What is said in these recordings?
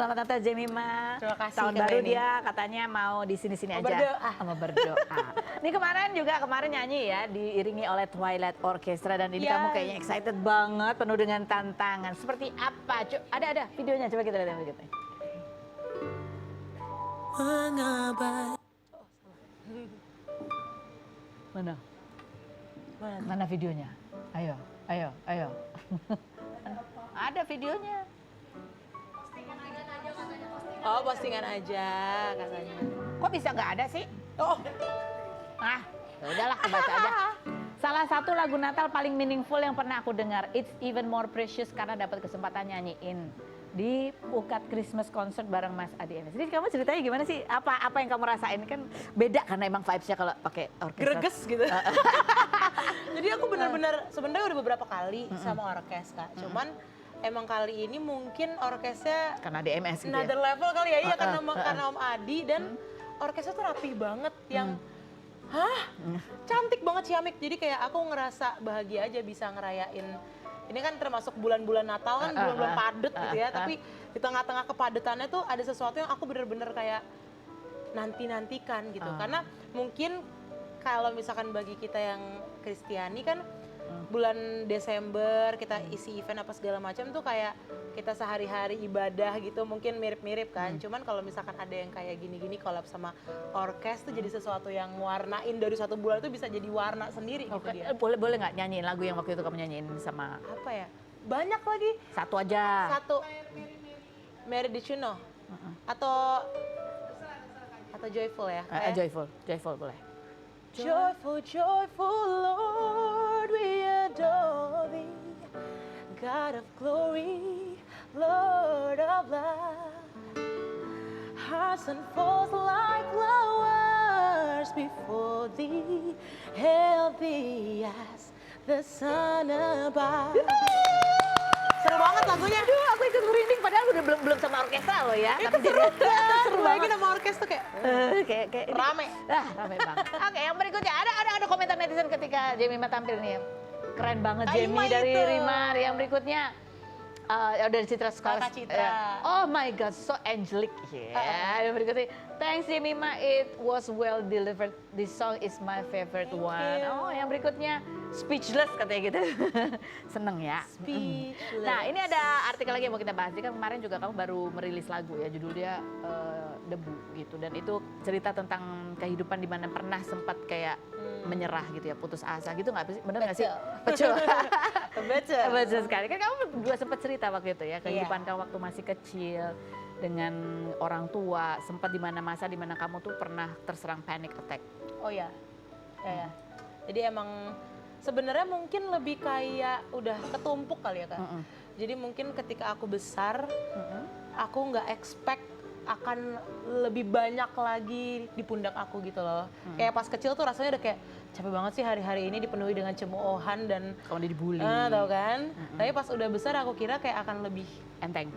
Selamat Natal Jemima. Terima kasih. Tahun baru dia katanya mau di sini-sini aja. Berdoa. Mau berdoa. Ini kemarin nyanyi ya, diiringi oleh Twilight Orchestra dan ini kamu kayaknya excited banget, penuh dengan tantangan. Seperti apa? Ada videonya, coba kita lihat yang berikutnya. Mana? Mana videonya? Ayo. Ada videonya. Oh, postingan aja katanya. Kok bisa nggak ada sih? Oh, Ah, ya udahlah, kebaca aja. Salah satu lagu Natal paling meaningful yang pernah aku dengar, It's Even More Precious, karena dapat kesempatan nyanyiin di Pukat Christmas Concert bareng Mas Adi MS. Jadi kamu ceritanya gimana sih? Apa yang kamu rasain? Kan beda karena emang vibes-nya kalau pakai orkestra. greges gitu. Jadi aku benar-benar sebenarnya udah beberapa kali sama orkes Kak. Cuman emang kali ini mungkin orkesnya Karena DMS gitu another ya? level kali ya, iya karena Om Adi dan orkesnya tuh rapih banget yang cantik banget Ciamik. Jadi kayak aku ngerasa bahagia aja bisa ngerayain. Ini kan termasuk bulan-bulan Natal kan, bulan-bulan padet gitu ya. Tapi di tengah-tengah kepadetannya tuh ada sesuatu yang aku bener-bener kayak nanti-nantikan gitu. Karena mungkin kalau misalkan bagi kita yang Kristiani kan bulan Desember kita isi event apa segala macam tuh kayak kita sehari-hari ibadah gitu, mungkin mirip-mirip kan. Cuman kalau misalkan ada yang kayak gini-gini collab sama orkes tuh jadi sesuatu yang warnain dari satu bulan itu bisa jadi warna sendiri gitu dia. Boleh nggak nyanyiin lagu yang waktu itu kamu nyanyiin sama? Apa ya? Banyak lagi. Satu aja. Satu Mary Did You Know? Atau Joyful ya? Joyful boleh. Joyful, joyful Lord, we adore thee, God of glory, Lord of love. Hearts unfold like flowers before thee, healthy as the sun above. Seru banget lagunya. Aduh, aku ikut merinding padahal udah belum sama orkestra loh ya. Itu seru kan? Lagi sama orkes tuh kayak kayak rame. Rame banget. Oke, yang berikutnya ada komentar netizen ketika Jemima tampil nih. Keren banget Jemmy dari itu. Rimar. Yang berikutnya dari Citra Sekolah. Kakak Citra. Oh my god, so angelic. Yang berikutnya, thanks Jemima, it was well delivered. This song is my favorite one. Oh, yang berikutnya speechless katanya gitu. Seneng ya. Speechless. Nah, ini ada artikel lagi yang mau kita bahas. Jadi kan kemarin juga kamu baru merilis lagu ya, judulnya Debu gitu. Dan itu cerita tentang kehidupan di mana pernah sempat kayak menyerah gitu ya, putus asa gitu nggak sih? Bener nggak sih? Betul. Betul sekali. Kan kamu juga sempat cerita waktu itu ya, kehidupan kamu waktu masih kecil dengan orang tua, sempat di mana masa di mana kamu tuh pernah terserang panic attack. Oh ya. Ya. Jadi emang sebenarnya mungkin lebih kayak udah ketumpuk kali ya Kak. Jadi mungkin ketika aku besar, aku nggak expect akan lebih banyak lagi di pundak aku gitu loh. Kayak pas kecil tuh rasanya udah kayak capek banget sih hari-hari ini dipenuhi dengan cemoohan dan Kamu dibully. tau kan? Tapi pas udah besar aku kira kayak akan lebih Enteng.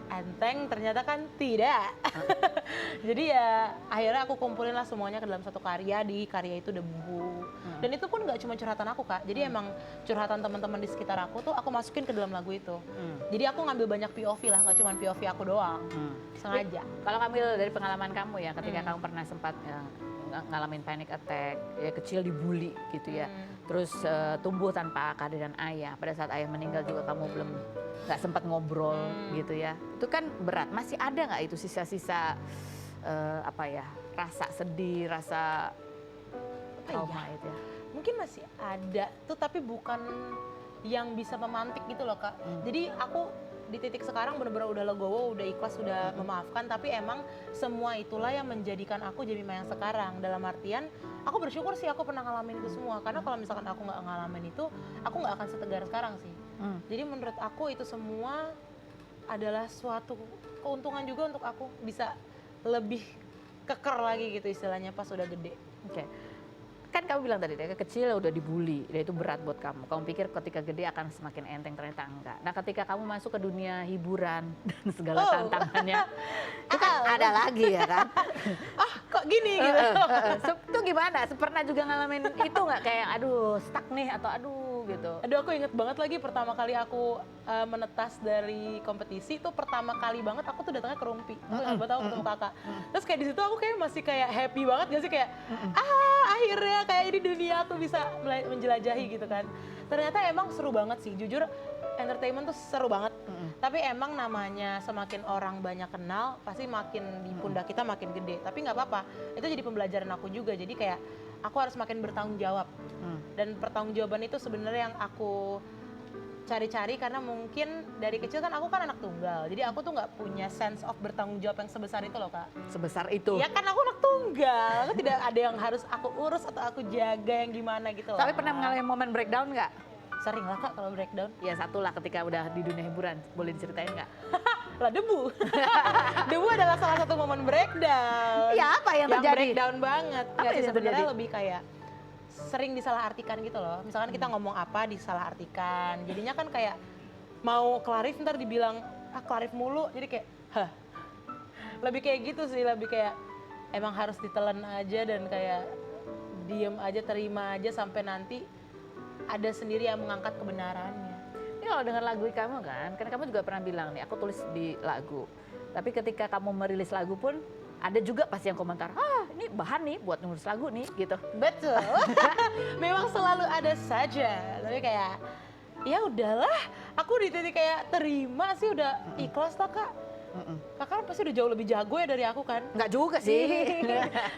ternyata kan tidak. Jadi ya akhirnya aku kumpulin lah semuanya ke dalam satu karya, di karya itu Debu. Dan itu pun nggak cuma curhatan aku Kak, jadi emang curhatan teman-teman di sekitar aku tuh aku masukin ke dalam lagu itu. Jadi aku ngambil banyak POV lah, nggak cuma POV aku doang, sengaja. Kalau kamu dari pengalaman kamu ya, ketika kamu pernah sempat ngalamin panic attack, ya kecil dibully gitu ya, terus tumbuh tanpa kehadiran ayah. Pada saat ayah meninggal juga kamu belum nggak sempat ngobrol gitu ya. Itu kan berat. Masih ada nggak itu sisa-sisa rasa sedih, rasa trauma itu ya? Mungkin masih ada tuh, tapi bukan yang bisa memantik gitu loh Kak. Jadi aku di titik sekarang bener-bener udah legowo, udah ikhlas, udah memaafkan, tapi emang semua itulah yang menjadikan aku Jemima yang sekarang. Dalam artian, aku bersyukur sih aku pernah ngalamin itu semua, karena kalau misalkan aku nggak ngalamin itu, aku nggak akan setegar sekarang sih. Jadi menurut aku itu semua adalah suatu keuntungan juga untuk aku bisa lebih keker lagi gitu istilahnya pas udah gede. Oke. kan kamu bilang tadi dari kecil udah dibully, dan itu berat buat kamu. Kamu pikir ketika gede akan semakin enteng, ternyata enggak. Nah ketika kamu masuk ke dunia hiburan dan segala tantangannya, itu kan ada lagi ya kan? Kok gini gitu. Itu gimana? Pernah juga ngalamin itu nggak kayak aduh stuck nih atau aduh gitu? Aduh aku inget banget lagi pertama kali aku menetas dari kompetisi itu pertama kali banget aku tuh datangnya ke Rumpi. Aku ingat banget aku ketemu kakak. Terus kayak di situ aku kayak masih kayak happy banget gak sih kayak akhirnya kayak ini dunia aku bisa menjelajahi gitu kan. Ternyata emang seru banget sih. Jujur entertainment tuh seru banget. Tapi emang namanya semakin orang banyak kenal pasti makin di pundak kita makin gede. Tapi nggak apa-apa. Itu jadi pembelajaran aku juga. Jadi kayak aku harus makin bertanggung jawab. Dan pertanggungjawaban itu sebenarnya yang aku cari-cari karena mungkin dari kecil kan aku kan anak tunggal. Jadi aku tuh nggak punya sense of bertanggung jawab yang sebesar itu loh Kak. Sebesar itu? Ya kan aku anak tunggal, aku tidak ada yang harus aku urus atau aku jaga yang gimana gitu loh. Tapi pernah mengalami momen breakdown nggak? Sering lah Kak kalau breakdown. Ya satu lah ketika udah di dunia hiburan, boleh diceritain nggak? Lah debu. Debu adalah salah satu momen breakdown. Ya apa yang terjadi? Breakdown banget. Apa yang sebenarnya lebih kayak sering disalahartikan gitu loh. Misalkan kita ngomong apa disalahartikan. Jadinya kan kayak mau clarif ntar dibilang clarif mulu. Jadi kayak lebih kayak gitu sih, lebih kayak emang harus ditelan aja dan kayak diem aja, terima aja sampai nanti ada sendiri yang mengangkat kebenarannya. Ini kalau dengar lagu kamu kan kamu juga pernah bilang nih, aku tulis di lagu. Tapi ketika kamu merilis lagu pun ada juga pasti yang komentar, ini bahan nih buat nulis lagu nih gitu. Betul. Memang selalu ada saja. Tapi kayak ya udahlah, aku di titik kayak terima sih udah ikhlas lah Kak. Kakak pasti udah jauh lebih jago ya dari aku kan? Nggak juga sih.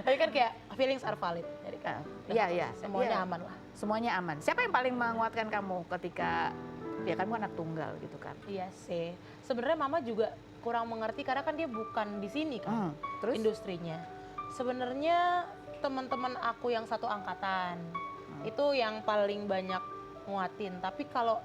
Tapi kan kayak feelings are valid. Jadi kan iya. semuanya aman lah. Semuanya aman. Siapa yang paling menguatkan kamu ketika ya kamu anak tunggal gitu kan? Iya sih. Sebenarnya mama juga kurang mengerti karena kan dia bukan di sini kan, terus? Industrinya. Sebenarnya teman-teman aku yang satu angkatan itu yang paling banyak nguatin. Tapi kalau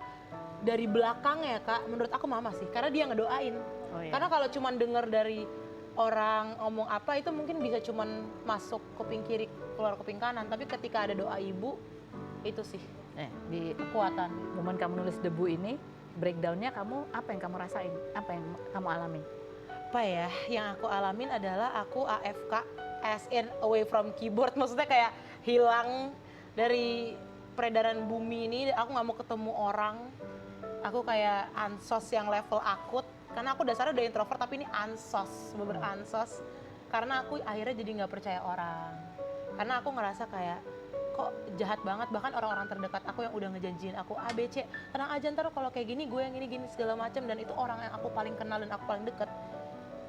dari belakang ya Kak, menurut aku mama sih, karena dia ngedoain. Oh, iya. Karena kalau cuman denger dari orang ngomong apa itu mungkin bisa cuman masuk kuping kiri keluar kuping kanan. Tapi ketika ada doa ibu itu sih di kekuatan. momen kamu nulis Debu ini, breakdownnya kamu apa yang kamu rasain? Apa yang kamu alami? Apa ya, yang aku alamin adalah aku AFK, as in away from keyboard. Maksudnya kayak hilang dari peredaran bumi ini, aku gak mau ketemu orang. Aku kayak ansos yang level akut. Karena aku dasarnya udah introvert, tapi ini ansos, bener-bener ansos. Karena aku akhirnya jadi gak percaya orang. Karena aku ngerasa kayak, kok jahat banget, bahkan orang-orang terdekat aku yang udah ngejanjiin aku A, B, C, tenang aja ntar kalau kayak gini gue yang gini segala macam, dan itu orang yang aku paling kenal dan aku paling deket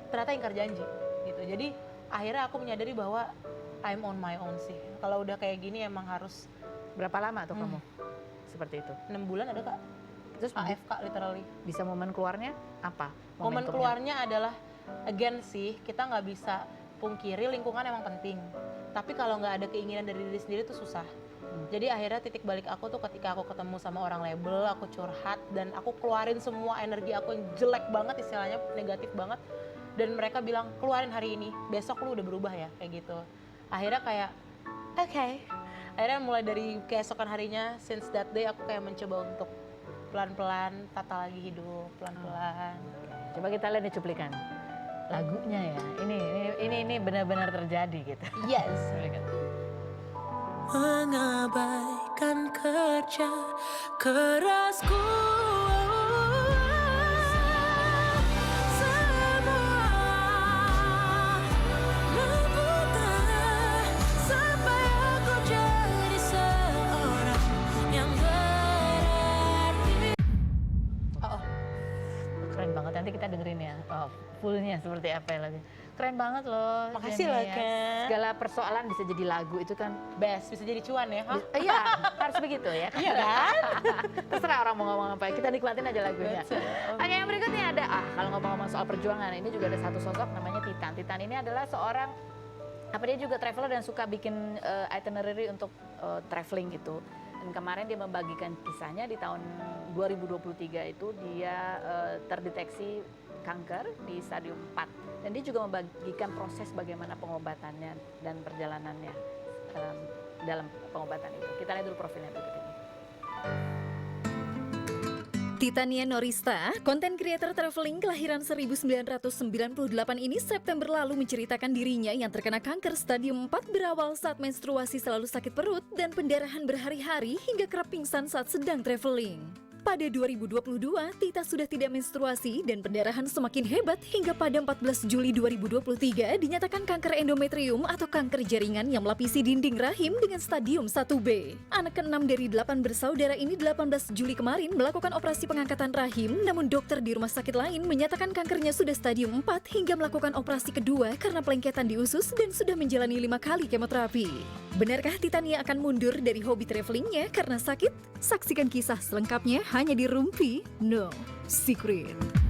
ternyata ingkar janji gitu. Jadi akhirnya aku menyadari bahwa I'm on my own sih. Kalau udah kayak gini emang harus. Berapa lama tuh kamu seperti itu? 6 bulan ada Kak. Terus AFK literally. Bisa momen keluarnya apa? Momen keluarnya adalah again sih, kita nggak bisa pungkiri lingkungan emang penting. Tapi kalau nggak ada keinginan dari diri sendiri tuh susah. Jadi akhirnya titik balik aku tuh ketika aku ketemu sama orang label, aku curhat dan aku keluarin semua energi aku yang jelek banget, istilahnya negatif banget. Dan mereka bilang keluarin hari ini, besok lu udah berubah ya, kayak gitu. Akhirnya kayak oke. Akhirnya mulai dari keesokan harinya, since that day aku kayak mencoba untuk pelan-pelan tata lagi hidup, pelan-pelan. Coba kita lihat nih cuplikan lagunya ya. Ini benar-benar terjadi gitu. Yes. Mengabaikan kerja kerasku, semua membutuhkan sampai aku jadi seorang yang berarti. Keren banget, nanti kita dengerin ya fullnya seperti apa ya lagu. Keren banget loh. Makasih Jenny lah, ya. Kak. Segala persoalan bisa jadi lagu itu kan. Best, bisa jadi cuan ya. Iya, harus begitu ya. Iya kan? Terserah orang mau ngomong apa, kita nikmatin aja lagunya. Betul. Oke, yang berikutnya ada, kalau ngomong-ngomong soal perjuangan, ini juga ada satu sosok namanya Titan. Titan ini adalah seorang, dia juga traveler dan suka bikin itinerary untuk traveling gitu. Dan kemarin dia membagikan kisahnya di tahun 2023 itu dia terdeteksi kanker di stadium 4. Dan dia juga membagikan proses bagaimana pengobatannya dan perjalanannya dalam pengobatan itu. Kita lihat dulu profilnya berikut ini. Titania Norista, konten creator traveling kelahiran 1998 ini September lalu menceritakan dirinya yang terkena kanker stadium 4 berawal saat menstruasi selalu sakit perut dan pendarahan berhari-hari hingga kerap pingsan saat sedang traveling. Pada 2022, Tita sudah tidak menstruasi dan pendarahan semakin hebat hingga pada 14 Juli 2023 dinyatakan kanker endometrium atau kanker jaringan yang melapisi dinding rahim dengan stadium 1B. Anak ke-6 dari 8 bersaudara ini 18 Juli kemarin melakukan operasi pengangkatan rahim, namun dokter di rumah sakit lain menyatakan kankernya sudah stadium 4 hingga melakukan operasi kedua karena pelengketan di usus dan sudah menjalani 5 kali kemoterapi. Benarkah Titania akan mundur dari hobi travelingnya karena sakit? Saksikan kisah selengkapnya hanya di Rumpi No Secret.